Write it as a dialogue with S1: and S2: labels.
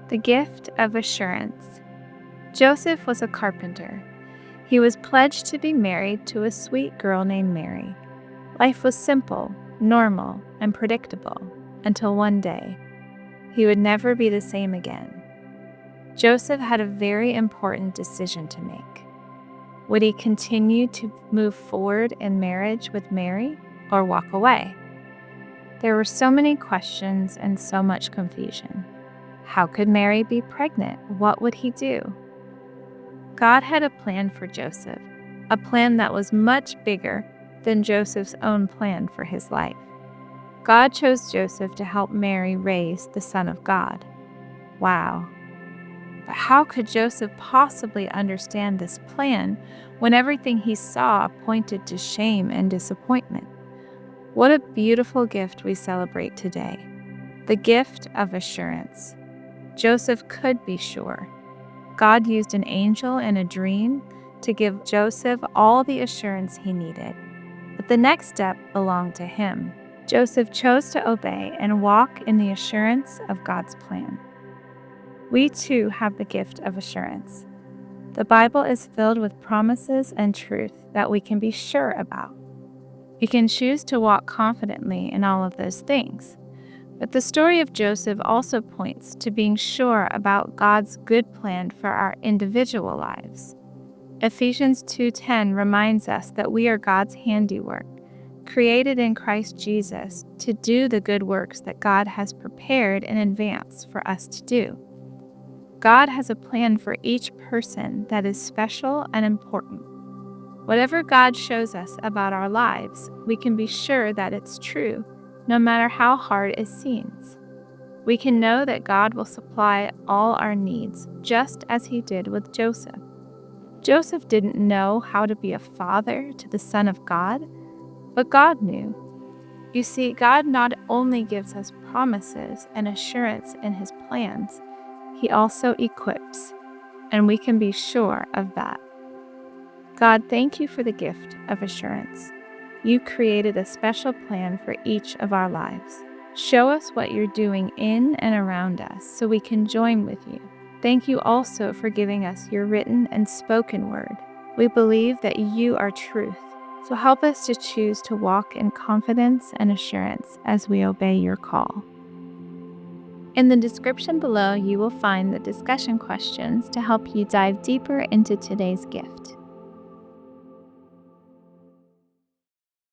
S1: The gift of assurance. Joseph was a carpenter. He was pledged to be married to a sweet girl named Mary. Life was simple, normal, and predictable until one day. He would never be the same again. Joseph had a very important decision to make. Would he continue to move forward in marriage with Mary or walk away? There were so many questions and so much confusion. How could Mary be pregnant? What would he do? God had a plan for Joseph, a plan that was much bigger than Joseph's own plan for his life. God chose Joseph to help Mary raise the Son of God. Wow. But how could Joseph possibly understand this plan when everything he saw pointed to shame and disappointment? What a beautiful gift we celebrate today. The gift of assurance. Joseph could be sure. God used an angel in a dream to give Joseph all the assurance he needed. But the next step belonged to him. Joseph chose to obey and walk in the assurance of God's plan. We too have the gift of assurance. The Bible is filled with promises and truth that we can be sure about. We can choose to walk confidently in all of those things. But the story of Joseph also points to being sure about God's good plan for our individual lives. Ephesians 2:10 reminds us that we are God's handiwork, created in Christ Jesus to do the good works that God has prepared in advance for us to do. God has a plan for each person that is special and important. Whatever God shows us about our lives, we can be sure that it's true, no matter how hard it seems. We can know that God will supply all our needs, just as he did with Joseph. Joseph didn't know how to be a father to the Son of God, but God knew. You see, God not only gives us promises and assurance in his plans, he also equips, and we can be sure of that. God, thank you for the gift of assurance. You created a special plan for each of our lives. Show us what you're doing in and around us so we can join with you. Thank you also for giving us your written and spoken word. We believe that you are truth, so help us to choose to walk in confidence and assurance as we obey your call. In the description below, you will find the discussion questions to help you dive deeper into today's gift.